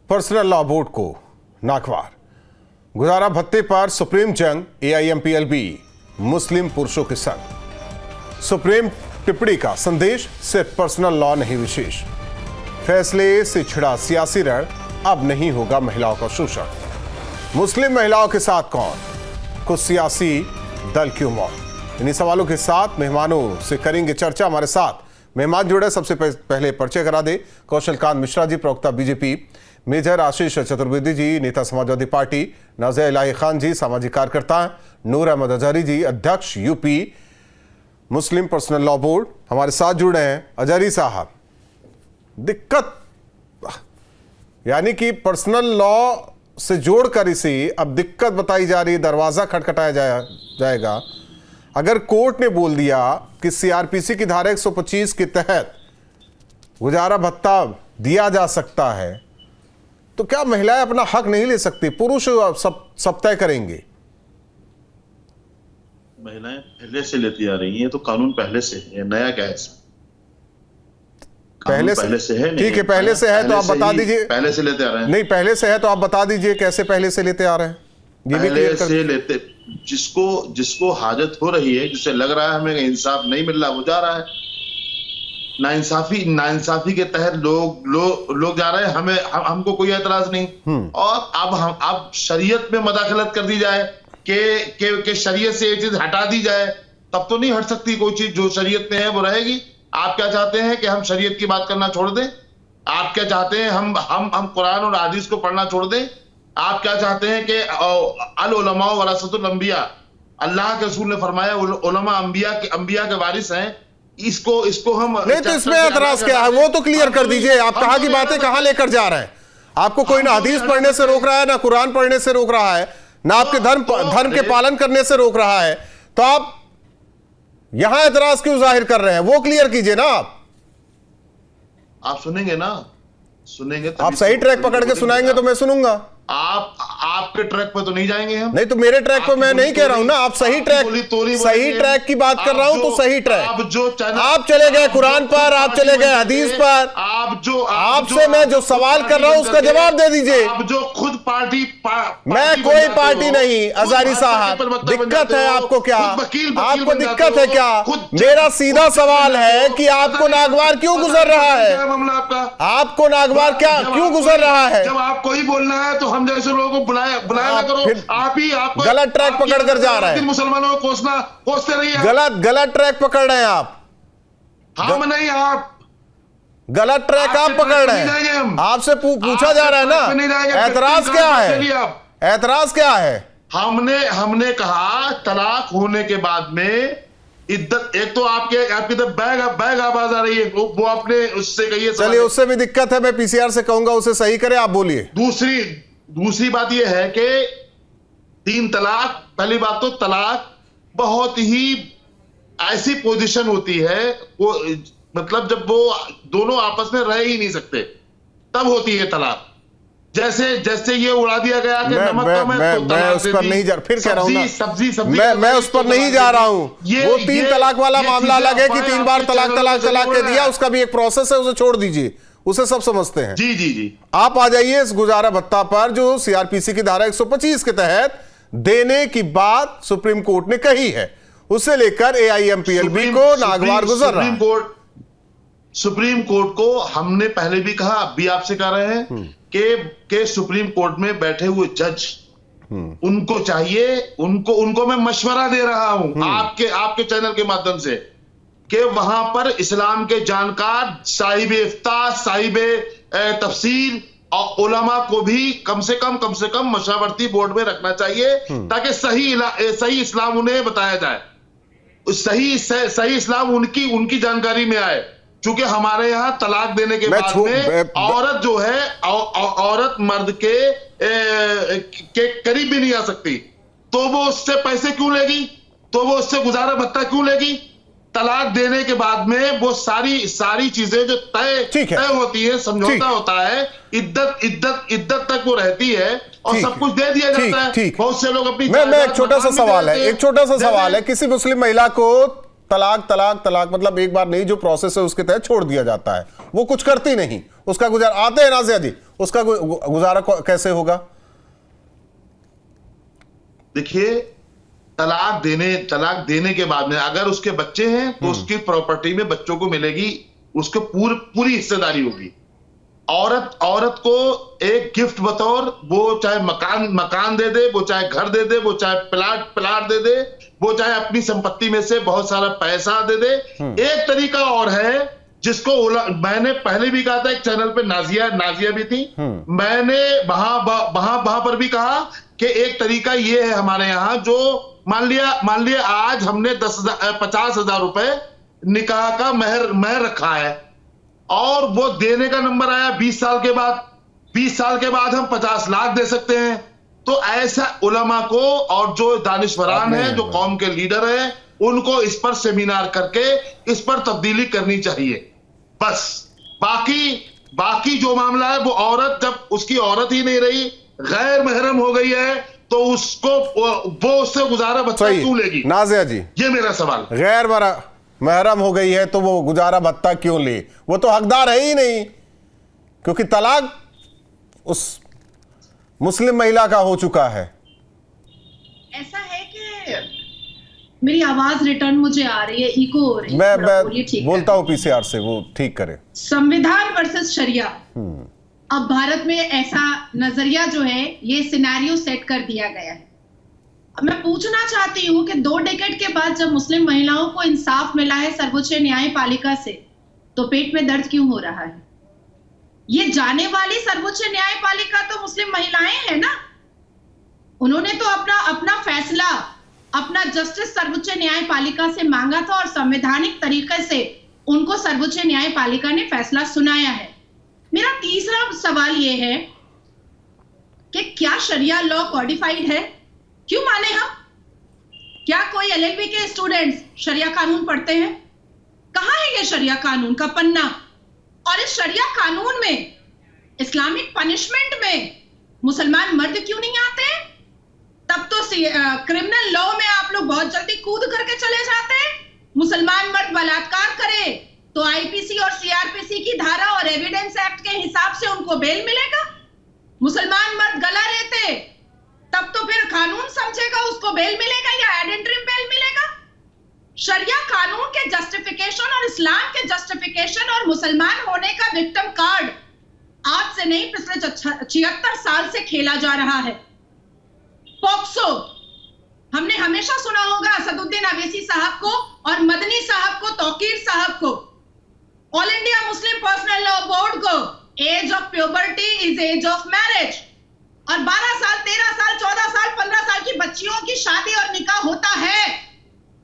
Personal law board को नागवार। गुजारा भत्ते पर सुप्रीम जंग, AIMPLB मुस्लिम पुरुषों के संग। सुप्रीम टिप्पणी का संदेश, सिर्फ पर्सनल लॉ नहीं विशेष। फैसले से छिड़ा सियासी रण, अब नहीं होगा महिलाओं का शोषण। मुस्लिम महिलाओं के साथ कौन, कुछ सियासी दल क्यों मौत? इन्हीं सवालों के साथ मेहमानों से करेंगे चर्चा। हमारे साथ मेहमान जुड़े, सबसे पहले परिचय करा दे। कौशल कांत मिश्रा जी, प्रवक्ता BJP। मेजर आशीष चतुर्वेदी जी, नेता समाजवादी पार्टी। नाज़िया इलाही खान जी, सामाजिक कार्यकर्ता। नूर अहमद अजहरी जी, अध्यक्ष UP मुस्लिम पर्सनल लॉ बोर्ड, हमारे साथ जुड़े हैं। अजहरी साहब, दिक्कत यानी कि पर्सनल लॉ से जोड़कर इसे अब दिक्कत बताई जा रही है, दरवाजा खटखटाया जाएगा। अगर कोर्ट ने बोल दिया कि CRPC की धारा 125 के तहत गुजारा भत्ता दिया जा सकता है, तो क्या महिलाएं अपना हक नहीं ले सकती? पुरुष सब तय करेंगे। महिलाएं पहले से लेती आ रही हैं, तो कानून पहले से है, नया क्या है इसमें? पहले से है। ठीक है, पहले से है तो आप बता दीजिए। पहले से लेते आ रहे हैं। नहीं, पहले से है तो आप बता दीजिए कैसे पहले से लेते आ रहे हैं, ये भी क्लियर कर। से लेते, जिसको हाजत हो रही है, जिसे लग रहा है हमें इंसाफ नहीं मिल रहा, वो जा रहा है। नाइंसाफी के तहत लोग जा रहे हैं, हमको कोई एतराज नहीं। और अब शरीयत में मदाखलत कर दी जाए कि शरीयत से ये चीज हटा दी जाए, तब तो नहीं हट सकती कोई चीज। जो शरीयत में है वो रहेगी। आप क्या चाहते हैं कि हम शरीयत की बात करना छोड़ दें? आप क्या चाहते हैं हम कुरान और हदीस को पढ़ना छोड़ दें? आप क्या चाहते हैं कि अल उलमा वरसतुल अंबिया, अल्लाह के रसूल ने फरमाया उलमा अंबिया के वारिस हैं, इसको हम नहीं, तो इसमें एतराज क्या है वो तो क्लियर कर दीजिए। आप कहां की बातें कहां लेकर जा रहे हैं? आपको कोई ना हदीस पढ़ने से रोक रहा है, ना कुरान पढ़ने से रोक रहा है, ना आपके धर्म के पालन करने से रोक रहा है, तो आप यहां एतराज क्यों जाहिर कर रहे हैं? वो क्लियर कीजिए ना। आप सुनेंगे ना, सुनेंगे आप सही ट्रैक पकड़ के सुनाएंगे तो मैं सुनूंगा। आपके ट्रैक पे तो नहीं जाएंगे हम। नहीं, तो मेरे ट्रैक पे मैं नहीं कह रहा हूं ना। आप सही ट्रैक की बात कर रहा हूं, तो सही ट्रैक। आप चले गए कुरान पर, आप चले गए हदीस पर। आपसे मैं जो सवाल कर रहा हूं उसका जवाब दे दीजिए। आप जो खुद पार्टी मैं कोई पार्टी नहीं। अजहरी साहब, दिक्कत है आपको क्या? आपको दिक्कत है क्या? मेरा सीधा सवाल है कि आपको नागवार क्यों गुजर रहा है? आपको नागवार क्या क्यों गुजर रहा है? जब आपको ही बोलना है तो हम जैसे लोगों को बुलाया ना करो। आप गलत ट्रैक पकड़ कर जा रहे हैं। मुसलमानों को कोसते रहिए। गलत ट्रैक पकड़ रहे हैं आप। हम नहीं, आप गलत ट्रैक आप पकड़ रहे हैं। आपसे पूछा जा रहा है ना, एतराज क्या है? एतराज क्या है? हमने कहा तलाक होने के बाद में इद्दत, एक तो आपकी तो बैग आवाज आ रही है, वो आपने उससे कहिए। चलिए, उससे भी दिक्कत है, मैं PCR से कहूंगा उसे सही करे। आप बोलिए। दूसरी बात यह है कि 3 तलाक, पहली बात तो तलाक बहुत ही ऐसी पोजीशन होती है, वो मतलब जब वो दोनों आपस में रह ही नहीं सकते, तब होती है तलाक। जैसे ये उड़ा दिया गया कि नमक कम है तो मैं उस पर नहीं जा, फिर कह रहा हूं ना, सब्जी मैं उस पर नहीं जा रहा हूं। वो 3 तलाक वाला मामला अलग है कि 3 बार तलाक कह दिया, उसका भी एक प्रोसेस है, उसे छोड़ दीजिए, उसे सब समझते हैं। जी। आप आ जाइए इस गुजारा भत्ता पर, जो CRPC की धारा 125 के तहत देने की बात सुप्रीम कोर्ट ने कही है, उसे लेकर AIMPLB को नागवार गुजर रहा है। सुप्रीम कोर्ट को हमने पहले भी कहा, अब भी आपसे कह रहे हैं कि सुप्रीम कोर्ट में बैठे हुए जज, उनको चाहिए, उनको मैं मशवरा दे रहा हूं आपके चैनल के माध्यम से, कि वहां पर इस्लाम के जानकार, साहिब इफ्ता, साहिब तफसीर और उलमा को भी कम से कम मशावरती बोर्ड में रखना चाहिए, ताकि सही इस्लाम उन्हें बताया जाए, सही इस्लाम उनकी जानकारी में आए। क्योंकि हमारे यहां तलाक देने के बाद में औरत जो है, औरत मर्द के करीब भी नहीं आ सकती, तो वो उससे पैसे क्यों लेगी? तो वो उससे गुजारा भत्ता क्यों लेगी? तलाक देने के बाद में वो सारी चीजें जो तय होती है, समझौता होता है, इद्दत तक वो रहती है और सब कुछ दे दिया जाता है। बहुत से लोग अपनी मैं एक छोटा सा सवाल है, किसी मुस्लिम महिला को तलाक तलाक तलाक, मतलब एक बार नहीं, जो प्रोसेस है उसके तहत छोड़ दिया जाता है, वो कुछ करती नहीं, उसका गुजारा, आते हैं नाजिया जी, उसका गुजारा कैसे होगा? देखिए, तलाक देने के बाद में अगर उसके बच्चे हैं तो उसकी प्रॉपर्टी में बच्चों को मिलेगी, उसको पूरी हिस्सेदारी होगी। औरत को एक गिफ्ट बतौर, वो चाहे मकान दे दे, वो चाहे घर दे दे, वो चाहे प्लाट दे दे, वो चाहे अपनी संपत्ति में से बहुत सारा पैसा दे दे। एक तरीका और है जिसको मैंने पहले भी कहा था, एक चैनल पे नाजिया भी थी, मैंने वहां पर भी कहा कि एक तरीका ये है हमारे यहां, जो मान लिया आज हमने 50,000 रुपए निकाह का महर रखा है और वो देने का नंबर आया 20 साल के बाद, 20 साल के बाद हम 50 लाख दे सकते हैं। तो ऐसा उलमा को और जो दानिशवरान हैं, जो कौम के लीडर हैं, उनको इस पर सेमिनार करके इस पर तब्दीली करनी चाहिए। बस बाकी जो मामला है, वो औरत जब उसकी औरत ही नहीं रही, गैर महरम हो गई है, तो वो उससे गुजारा भत्ता क्यों लेगी? नाजिया जी, ये मेरा सवाल। गैर महरम हो गई है तो वो गुजारा भत्ता क्यों ले? वो तो हकदार है ही नहीं, क्योंकि तलाक उस मुस्लिम महिला का हो चुका है। ऐसा है कि मेरी आवाज रिटर्न मुझे आ रही है, इको हो रही है। मैं बोलता हूं पीसीआर से, वो ठीक करे। संविधान वर्सेस शरिया, अब भारत में ऐसा नजरिया जो है, ये सिनेरियो सेट कर दिया गया है। अब मैं पूछना चाहती हूँ कि 2 डेकेड के बाद जब मुस्लिम महिलाओं को इंसाफ मिला है सर्वोच्च न्यायपालिका से, तो पेट में दर्द क्यों हो रहा है? ये जाने वाली सर्वोच्च न्यायपालिका तो मुस्लिम महिलाएं हैं ना, उन्होंने तो अपना फैसला, अपना जस्टिस सर्वोच्च न्यायपालिका से मांगा था और संवैधानिक तरीके से उनको सर्वोच्च न्यायपालिका ने फैसला सुनाया है। मेरा तीसरा सवाल यह है कि क्या शरिया लॉ कॉडिफाइड है? क्यों माने हम? क्या कोई एलएलबी के स्टूडेंट्स शरिया कानून पढ़ते हैं? कहां है ये शरिया कानून का पन्ना? और इस शरिया कानून में, इस्लामिक पनिशमेंट में मुसलमान मर्द क्यों नहीं आते हैं? तब तो क्रिमिनल लॉ में आप लोग बहुत जल्दी कूद करके चले जाते हैं। मुसलमान मर्द बलात्कार करे तो आईपीसी और सीआरपीसी की धारा और एविडेंस एक्ट के हिसाब से उनको बेल मिलेगा। मुसलमान मर्द गला लेते तब तो फिर कानून समझेगा उसको बेल मिलेगा या एड इंटरिम बेल मिलेगा। शरिया कानून के जस्टिफिकेशन और इस्लाम के जस्टिफिकेशन और मुसलमान होने का विक्टिम कार्ड आज से नहीं, पिछले 76 साल से खेला जा रहा है। पॉक्सो, हमने हमेशा सुना होगा असदुद्दीन अवैसी साहब को और मदनी साहब को, तौकीर साहब को, all India Muslim personal law board को, age of puberty is age of marriage. और 12 साल, 13 साल, 14 साल, 15 साल की बच्चियों की शादी और निकाह होता है।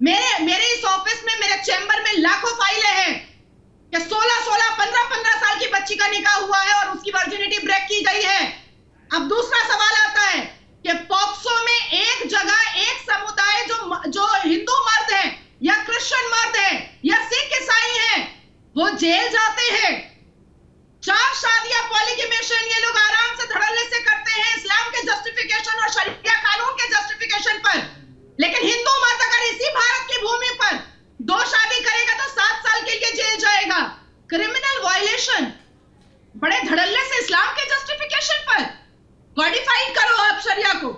मेरे इस ऑफिस में, मेरे चैम्बर में लाखों फाइलें हैं कि 16, 15 साल की बच्ची का निकाह हुआ है और उसकी वर्जिनिटी ब्रेक की गई है। अब दूसरा सवाल आता है कि पॉक्सो में एक जगह एक समुदाय जो हिंदू मर्द है या क्रिश्चियन मर्द है या सिख ईसाई है, वो जेल जाते हैं। 4 शादियां पॉलीगैमिशन ये लोग आराम से धड़ल्ले से करते हैं इस्लाम के जस्टिफिकेशन और शरिया कानून के जस्टिफिकेशन पर। लेकिन हिंदू मर्द अगर इसी भारत की भूमि पर 2 शादी करेगा तो 7 साल के लिए जेल जाएगा। क्रिमिनल वायलेशन बड़े धड़ल्ले से इस्लाम के जस्टिफिकेशन पर कॉडिफाइड करो आप शरिया को,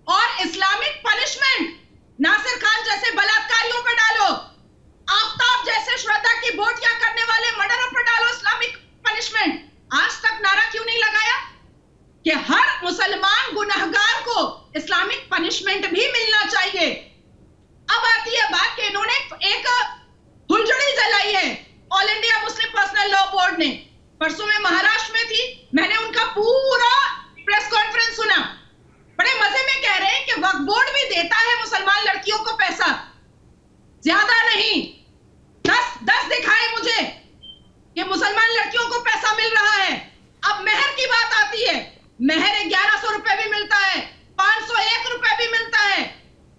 और इस्लामिक पनिशमेंट नासिर खान जैसे बलात्कारियों पर डालो, आफ्ताब जैसे श्रद्धा की बोटियां करने वाले मर्डरों पर डालो इस्लामिक पनिशमेंट। आज तक नारा क्यों नहीं लगाया कि हर मुसलमान गुनहगार को इस्लामिक पनिशमेंट भी मिलना चाहिए? अब आती है बात कि इन्होंने एक फुलझड़ी जलाई है all India Muslim personal law board ने। परसों में महाराष्ट्र में थी, मैंने उनका पूरा प्रेस कॉन्फ्रेंस सुना। बड़े मजे में कह रहे हैं कि वक्फ बोर्ड भी देता है मुसलमान लड़कियों को पैसा, ज्यादा नहीं, 10 दिखाए मुझे कि मुसलमान लड़कियों को पैसा मिल रहा है। अब मेहर की बात आती है, मेहर 1100 रुपए भी मिलता है, 501 रुपए भी मिलता है।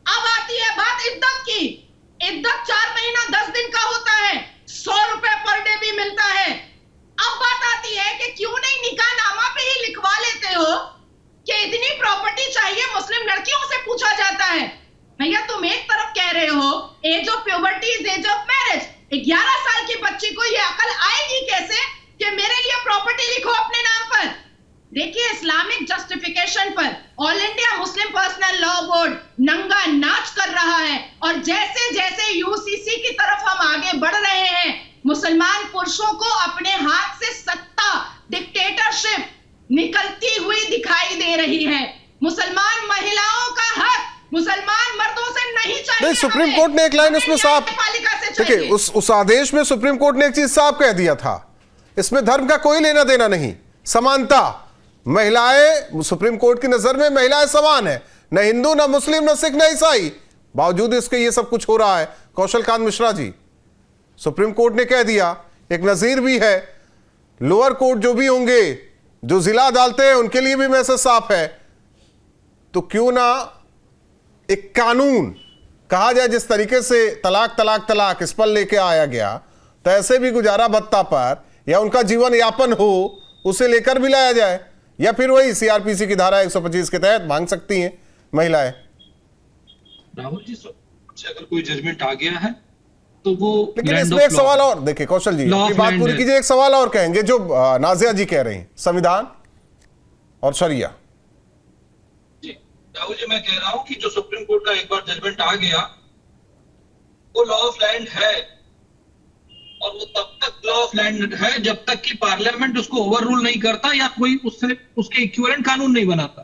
अब आती है बात इद्दत की। इद्दत 4 महीना 10 दिन का होता है, 100 रुपए पर डे भी मिलता है। अब बात आती है कि क्यों नहीं निकाह नामा पे ही लिखवा लेते हो कि इतनी प्रॉपर्टी चाहिए, मुस्लिम लड़कियों से पूछा जाता है। भैया तुम एक तरफ कह रहे हो age of puberty is age of marriage. 11 साल की बच्ची को ये अकल आएगी कैसे कि मेरे लिए प्रॉपर्टी लिखो अपने नाम पर। देखिए, इस्लामिक जस्टिफिकेशन पर all India Muslim personal law board नंगा नाच कर रहा है, और जैसे जैसे यूसीसी की तरफ हम आगे बढ़ रहे हैं, मुसलमान पुरुषों को अपने हाथ से सत्ता, डिक्टेटरशिप निकलती हुई दिखाई दे रही है। मुसलमान महिलाओं का हक मुसलमान मर्दों से नहीं चाहिए। नहीं, सुप्रीम कोर्ट ने एक लाइन उसमें साफ, देखिए उस आदेश में सुप्रीम कोर्ट ने एक चीज साफ कह दिया था, इसमें धर्म का कोई लेना देना नहीं, समानता। महिलाएं सुप्रीम कोर्ट की नजर में महिलाएं समान है, न हिंदू, न मुस्लिम, न सिख, न ईसाई। बावजूद इसके ये सब कुछ हो रहा है। कौशल कांत मिश्रा जी, सुप्रीम कोर्ट ने कह दिया, एक नजीर भी है, लोअर कोर्ट जो भी होंगे, जो जिला अदालतें हैं, उनके लिए भी मैसेज साफ है। तो क्यों ना एक कानून कहा जाए, जिस तरीके से तलाक तलाक तलाक इस पर लेके आया गया, तो ऐसे भी गुजारा भत्ता पर या उनका जीवन यापन हो, उसे लेकर भी लाया जाए, या फिर वही सीआरपीसी की धारा 125 के तहत मांग सकती हैं महिलाएं। राहुल जी, से अगर कोई जजमेंट आ गया है तो वो, लेकिन इसमें एक सवाल और, देखिए कौशल जी अपनी बात पूरी कीजिए, एक सवाल और कहेंगे जो नाजिया जी कह रही हैं, संविधान और शरिया। जी राहुल जी, मैं कह रहा हूं कि जो सुप्रीम कोर्ट का एक बार जजमेंट आ गया, वो लॉ ऑफ लैंड है, और वो तब तक लॉ ऑफ लैंड है जब तक कि पार्लियामेंट उसको ओवर रूल नहीं करता या कोई उसके इक्विवेलेंट कानून नहीं बनाता।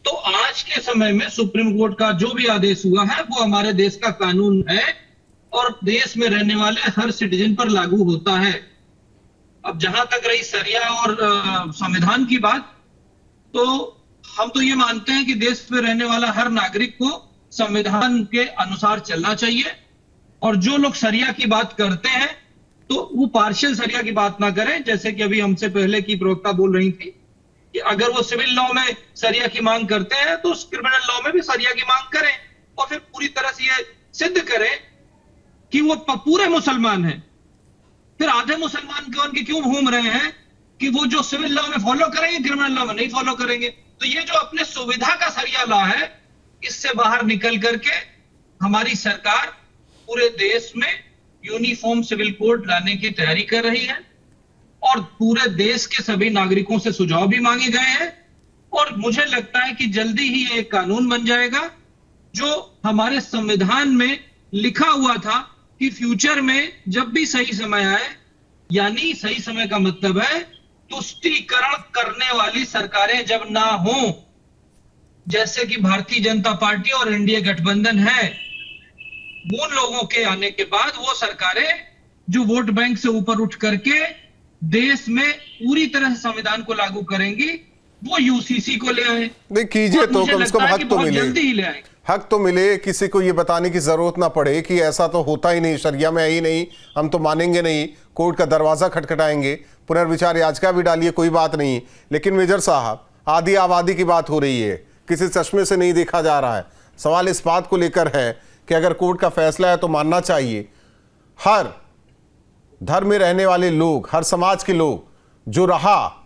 तो आज के समय में सुप्रीम कोर्ट का जो भी आदेश हुआ है वो हमारे देश का कानून है, और देश में रहने वाले हर सिटीजन पर लागू होता है। अब जहां तक रही शरिया और संविधान की बात, तो हम तो ये मानते हैं कि देश में रहने वाला हर नागरिक को संविधान के अनुसार चलना चाहिए, और जो लोग शरिया की बात करते हैं तो वो पार्शियल शरिया की बात ना करें। जैसे कि अभी हमसे पहले की प्रवक्ता बोल रही थी कि अगर वो सिविल लॉ में शरिया की मांग करते हैं तो क्रिमिनल लॉ में भी शरिया की मांग करें, और फिर पूरी तरह से ये सिद्ध करें कि वो पूरे मुसलमान हैं। फिर आधे मुसलमान के क्यों घूम रहे हैं कि वो जो सिविल लॉ में फॉलो करेंगे क्रिमिनल लॉ में नहीं फॉलो करेंगे। तो ये जो अपने सुविधा का शरिया लॉ है, इससे बाहर निकल करके हमारी सरकार पूरे देश में यूनिफॉर्म सिविल कोड लाने की तैयारी कर रही है, और पूरे देश के सभी नागरिकों से सुझाव भी मांगे गए हैं, और मुझे लगता है कि जल्दी ही एक कानून बन जाएगा जो हमारे संविधान में लिखा हुआ था कि फ्यूचर में जब भी सही समय आए, यानी सही समय का मतलब है तुष्टीकरण करने वाली सरकारें जब ना हो, जैसे कि भारतीय जनता पार्टी और एनडीए गठबंधन है, उन लोगों के आने के बाद वो सरकारें जो वोट बैंक से ऊपर उठ करके देश में पूरी तरह से संविधान को लागू करेंगी, वो यूसीसी को ले आए। नहीं कीजिए तो कम से कम हक तो मिले, जल्दी ही ले आए, हक तो मिले, किसी को ये बताने की जरूरत ना पड़े कि ऐसा तो होता ही नहीं, शरिया में है ही नहीं, हम तो मानेंगे नहीं, कोर्ट का दरवाजा खटखटाएंगे, पुनर्विचार याचिका भी डालिए, कोई बात नहीं। लेकिन मेजर साहब, आधी आबादी की बात हो रही है, किसी चश्मे से नहीं देखा जा रहा है। सवाल इस बात को लेकर है कि अगर कोर्ट का फैसला है तो मानना चाहिए। हर धर्म में रहने वाले लोग, हर समाज के लोग, जो रहा,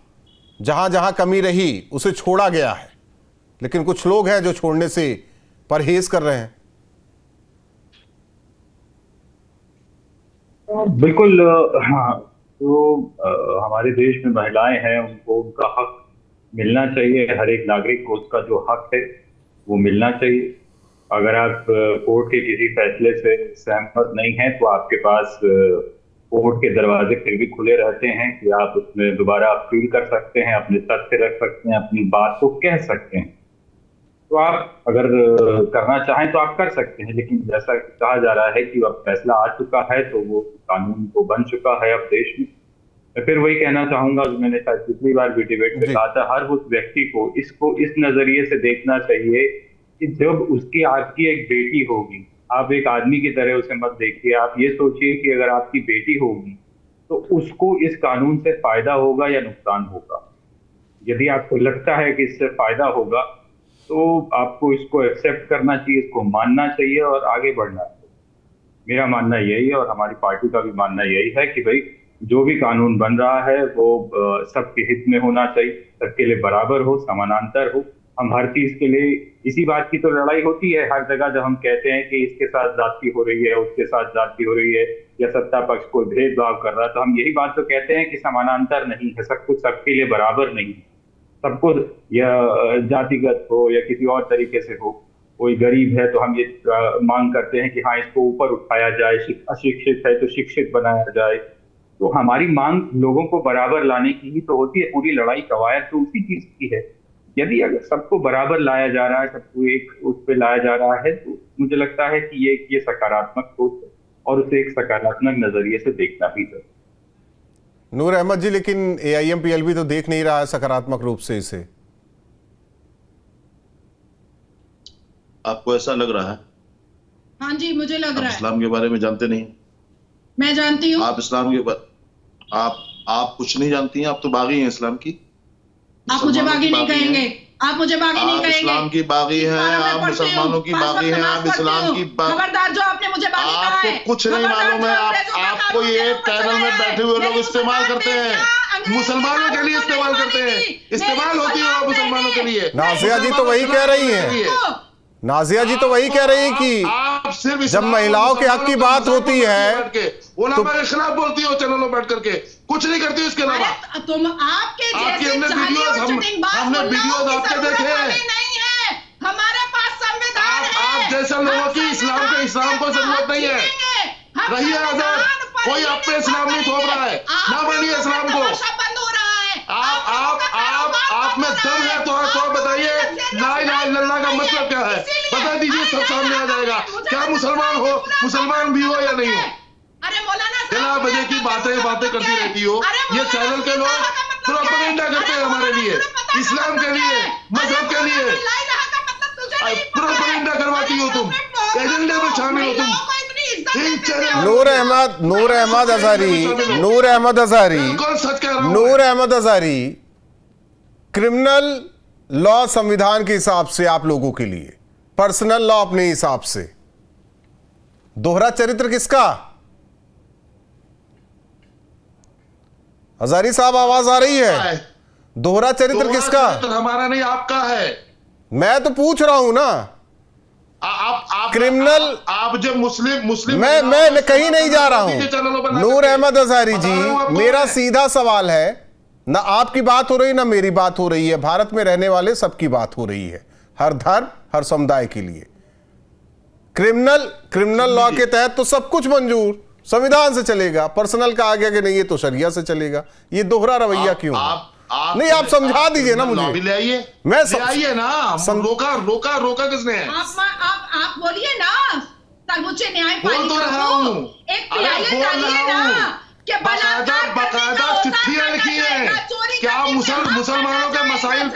जहां जहां कमी रही उसे छोड़ा गया है, लेकिन कुछ लोग हैं जो छोड़ने से परहेज कर रहे हैं। बिल्कुल, हाँ, तो हमारे देश में महिलाएं हैं, उनको उनका हक मिलना चाहिए। हर एक नागरिक को उसका जो हक है वो मिलना चाहिए। अगर आप कोर्ट के किसी फैसले से सहमत नहीं हैं तो आपके पास कोर्ट के दरवाजे फिर भी खुले रहते हैं कि आप उसमें दोबारा अपील कर सकते हैं, अपने तथ्य रख सकते हैं, अपनी बात को कह सकते हैं। तो आप अगर करना चाहें तो आप कर सकते हैं, लेकिन जैसा कहा जा रहा है कि अब फैसला आ चुका है तो वो कानून तो बन चुका है अब देश में। मैं फिर वही कहना चाहूंगा, मैंने शायद पिछली बार भी डिबेट में कहा था, हर उस व्यक्ति को इसको इस नजरिए से देखना चाहिए कि जब उसकी आपकी एक बेटी होगी, आप एक आदमी की तरह उसे मत देखिए। आप ये सोचिए कि अगर आपकी बेटी होगी तो उसको इस कानून से फायदा होगा या नुकसान होगा। यदि आपको लगता है कि इससे फायदा होगा तो आपको इसको एक्सेप्ट करना चाहिए, इसको मानना चाहिए और आगे बढ़ना चाहिए। मेरा मानना यही है और हमारी पार्टी का भी मानना यही है कि भाई जो भी कानून बन रहा है वो सबके हित में होना चाहिए, सबके लिए बराबर हो, समानांतर हो, हम हर चीज के लिए इसी बात की तो लड़ाई होती है हर जगह, जब हम कहते हैं कि इसके साथ ज्यादती हो रही है, उसके साथ ज्यादती हो रही है, या सत्ता पक्ष कोई भेदभाव कर रहा है, तो हम यही बात तो कहते हैं कि समानांतर नहीं है, सब कुछ सबके लिए बराबर नहीं है। सबको, या जातिगत हो या किसी और तरीके से हो, कोई गरीब है तो हम ये मांग करते हैं कि हाँ इसको ऊपर उठाया जाए, अशिक्षित है तो शिक्षित बनाया जाए। तो हमारी मांग लोगों को बराबर लाने की ही तो होती है, पूरी लड़ाई कवायद तो उसी चीज की है। यदि अगर सबको बराबर लाया जा रहा है, सबको एक उस पे लाया जा रहा है, तो मुझे लगता है कि ये सकारात्मक सोच है और उसे एक सकारात्मक नजरिए से देखना भी चाहिए। नूर अहमद जी, लेकिन AIMPLB तो देख नहीं रहा है सकारात्मक रूप से इसे। आपको ऐसा लग रहा है? हाँ जी, मुझे लग रहा है। इस्लाम के बारे में जानते नहीं? मैं जानती हूँ। आप इस्लाम के आप कुछ नहीं जानती हैं, आप तो बागी हैं इस्लाम की। आप मुझे बागी नहीं कहेंगे, आप मुझे बागी नहीं कहेंगे। इस्लाम की बागी हैं, आप मुसलमानों की बागी हैं, आप इस्लाम की खबरदार जो आपने मुझे बागी कहा है। आपको कुछ नहीं मालूम है। आपको ये पैनल में बैठे हुए लोग इस्तेमाल करते हैं, मुसलमानों के लिए इस्तेमाल करते हैं, इस्तेमाल होती है मुसलमानों के लिए। नाजिया जी तो वही कह रही हैं, नाजिया जी तो वही कह रही है कि आप सिर्फ जब महिलाओं के हक की बात होती है तो के खिलाफ बोलती हो चैनलों में बैठ करके, कुछ नहीं करती उसके अलावा। तुम आपके जैसे हमने वीडियोस आपके देखे हैं। नहीं है, हमारे पास संविधान है। आप जैसे लोगों की इस्लाम को जरूरत नहीं है। रहिए आजाद, कोई आप पे इस्लाम नहीं थोप रहा है, ना बनिए इस्लाम को। बंद हो रहा है। आप में दम है तो बताइए ला इलाहा इल्लल्लाह का मतलब क्या है, बता दीजिए, सब सामने आ जाएगा। क्या मुसलमान हो, मुसलमान भी हो या नहीं हो? अरे मौलाना बिना वजह की बातें करती रहती हो। ये चैनल के लोग प्रोपेगेंडा करते हैं हमारे लिए, इस्लाम के लिए, मजहब के लिए प्रोपेगेंडा करवाती हो तुम, एजेंडे में शामिल हो तुम। नूर अहमद अज़हरी, क्रिमिनल लॉ संविधान के हिसाब से आप लोगों के लिए, पर्सनल लॉ अपने हिसाब से, दोहरा चरित्र किसका? हजारी साहब आवाज आ रही है? दोहरा चरित्र किसका? हमारा नहीं, आपका है। मैं तो पूछ रहा हूं ना। आप क्रिमिनल, आप जब मुस्लिम मैं कहीं नहीं जा रहा हूं। नूर अहमद अज़हरी जी, मेरा सीधा सवाल है, ना आपकी बात हो रही ना मेरी बात हो रही है, भारत में रहने वाले सबकी बात हो रही है, हर धर्म हर समुदाय के लिए। क्रिमिनल लॉ के तहत तो सब कुछ मंजूर, संविधान से चलेगा, पर्सनल का आगे कि नहीं ये तो शरिया से चलेगा। ये दोहरा रवैया क्यों? नहीं, आप समझा दीजिए ना मुझे। ले आइए, मैं आइए ना। रोका किसने है? आप बोलिए ना, सर्वोच्च न्यायपालिका बोल तो रहा हूं, एक बाकायदा चिट्ठियां लिखी है। क्या मुसलमानों के मसाइल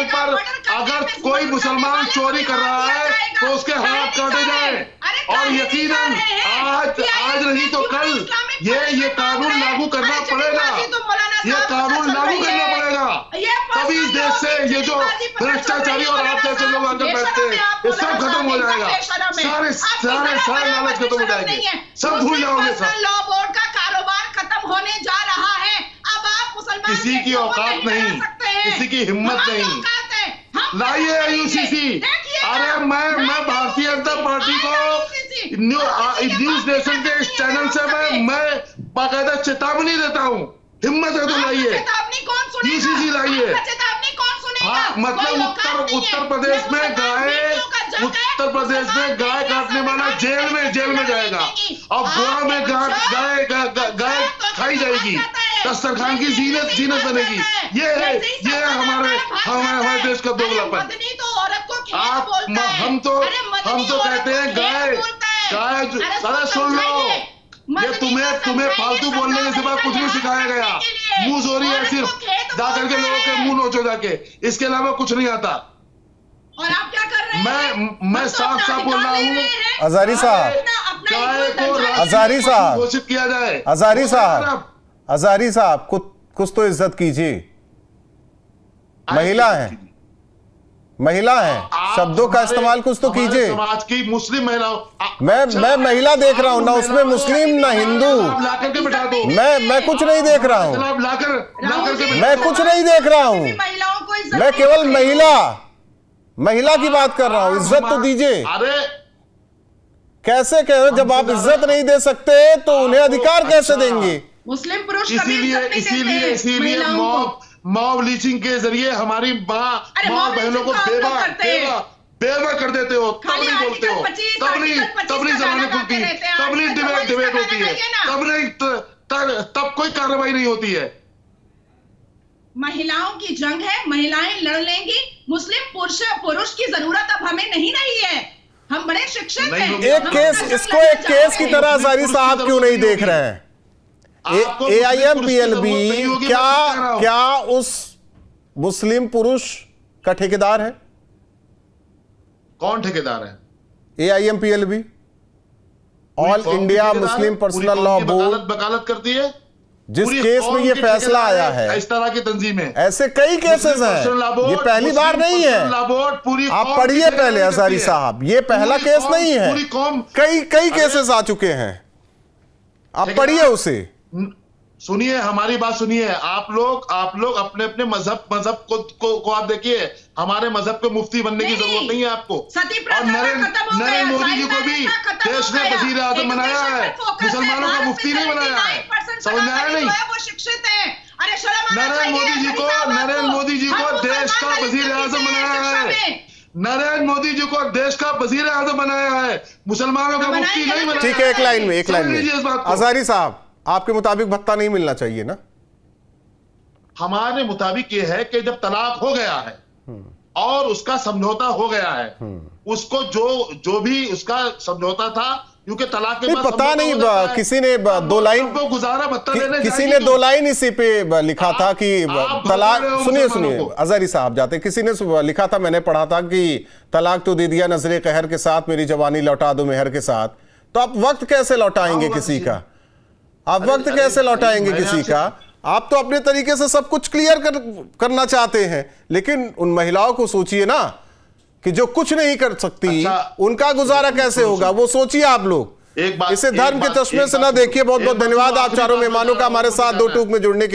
पर अगर कोई मुसलमान चोरी कर रहा है तो उसके हाथ काटे जाए, और यकीनन आज नहीं तो कल ये कानून लागू करना पड़ेगा, ये कानून लागू करना पड़ेगा। तभी इस देश से ये जो भ्रष्टाचारी और आप जैसे लोग आकर बैठते हैं, ये सब खत्म हो जाएगा। सारे लालच खत्म हो जाएंगे, सब भूल जाओगे। सब लॉ बोर्ड का कारोबार खत्म होने जा रहा है। अब आप मुसलमान किसी की औकात नहीं, किसी की हिम्मत नहीं। लाइए UCC। अरे मैं भारतीय जनता पार्टी को न्यूज नेशन के इस चैनल से मैं बाकायदा चेतावनी देता हूँ, हिम्मत है तो लाइए, UCC लाइए। हाँ, मतलब उत्तर प्रदेश में गाय काटने वाला जेल में जाएगा, और गोवा में गाय खाई जाएगी, दस्तरखान की जीनत बनेगी। ये है हमारे देश का दोगलापन। हम तो कहते हैं गाय। अरे सुन लो, ये तुम्हें फालतू बोलने के सिवा कुछ नहीं सिखाया गया। मुंह जोरी है सिर्फ, जाकर के लोगों के मुंह नोचो जाके, इसके अलावा कुछ नहीं आता। और आप क्या कर रहे हैं? मैं साफ बोल रहा हूँ, अज़हरी साहब, गाय को अज़हरी साहब घोषित किया जाए। अज़हरी साहब कुछ तो इज्जत कीजिए। महिला है, शब्दों का इस्तेमाल कुछ तो कीजिए। समाज की मुस्लिम महिलाओं, मैं महिला देख रहा हूं ना, उसमें मुस्लिम ना हिंदू। लाकर के बिठा दो। मैं कुछ नहीं देख रहा हूं, लाकर मैं कुछ नहीं देख रहा हूं। महिलाओं को इज्जत मैं नहीं केवल देते। महिला की बात कर रहा हूं, इज्जत तो दीजिए। अरे कैसे कह रहे हो? जब आप इज्जत नहीं दे सकते तो उन्हें अधिकार कैसे देंगे? मुस्लिम पुरुष कभी इसीलिए इज्जत नहीं इसीलिए देते इसीलिए महिलाओं को। मॉब लीचिंग के जरिए हमारी अरे माँ मॉब बहनों को लीचिंग तो आप लोग करते हैं। बेवा कर देते हो, तब खाली नहीं बोलते हो, आर्टिकल 25, तब नहीं आर्टिकल 25 तब नहीं का जबानें गाना खुलती, गाते रहते हैं, तब नहीं आर्टिकल डिबेट 24 का होती गाना है, गाइए ना। तब नहीं तब कोई कार्रवाई नहीं होती है। महिलाओं की जंग है, महिलाएं लड़ लेंगी। मुस्लिम पुरुष की जरूरत अब हमें नहीं रही है। हम बड़े शिक्षित नहीं हैं। होगी। एक हम केस, अपना इसको जंग एक लड़ना केस की चाहते तरह हैं। अजारी साहब क्यों नहीं देख रहे हैं? आपको AIMPLB क्या उस मुस्लिम पुरुष का ठेकेदार है? कौन ठेकेदार है? AIMPLB, all India Muslim personal law board, वकालत करती है। जिस पूरी केस में कौम ये की फैसला ठेकेदार आया है। इस तरह की तंजीमें, ऐसे कई केसेस हैं, ये पहली बार नहीं है। आप पढ़िए पहले अजारी साहब, ये पहला केस नहीं है, पूरी कौम। कई केसेस आ चुके हैं। आप पढ़िए उसे। सुनिए, हमारी बात सुनिए। आप लोग अपने अपने मजहब को आप देखिए। हमारे मजहब के मुफ्ती बनने की जरूरत नहीं है आपको। सती और प्रथा खत्म हो गया, नरेंद्र मोदी जी को भी सारी खत्म देश हो ने गया। वजीर आजम बनाया एजुकेशन है, पे फोकस है। मुसलमानों का भारत मुफ्ती में नहीं बनाया है। 79% समझ में आया नहीं? जो है वो शिक्षित है। अरे शर्म आना नरेंद्र चाहिए मोदी जी अजारी साहब नरेंद्र आपको। मोदी जी हम को देश मुसलमान का वजीर दलित आजम से बनाया शिक्षा है। में। नरेंद्र मोदी जी को देश का वजीर आजम बनाया है, मुसलमानों का मुफ्ती बनाएंगे नहीं ना। बनाया। ठीक है, एक लाइन में समझ लीजिए इस बात को। अजारी साहब, आपके मुताबिक भत्ता नहीं मिलना चाहिए ना? हमारे मुताबिक ये है कि जब तलाक हो गया है और उसका समझौता हो गया है, उसको जो भी उसका समझौता था, क्योंकि तलाक के नहीं, बाद पता समझौता नहीं, हो जाता है, किसी ने दो लाइन, वो गुजारा भत्ता देने किसी जाएगी ने तो- 2 लाइन इसी पे लिखा था कि आप तलाक, भड़का रहे हो सुनिए मुसलमानों को। अजारी साहब जाते, किसी ने लिखा था, मैंने पढ़ा था कि तलाक तो दे दिया नजरे कहर के साथ, मेरी जवानी लौटा दो मेहर के साथ। तो आप वक्त कैसे लौटाएंगे किसी का? आप वक्त कैसे लौटाएंगे किसी का? आप तो अपने तरीके से सब कुछ क्लियर करना चाहते हैं, लेकिन उन महिलाओं को सोचिए ना कि जो कुछ नहीं कर सकती, अच्छा, उनका गुजारा कैसे होगा, वो सोचिए आप लोग। इसे धर्म के चश्मे से ना देखिए। बहुत बहुत धन्यवाद आप चारों मेहमानों का हमारे साथ 2 टूक में जुड़ने के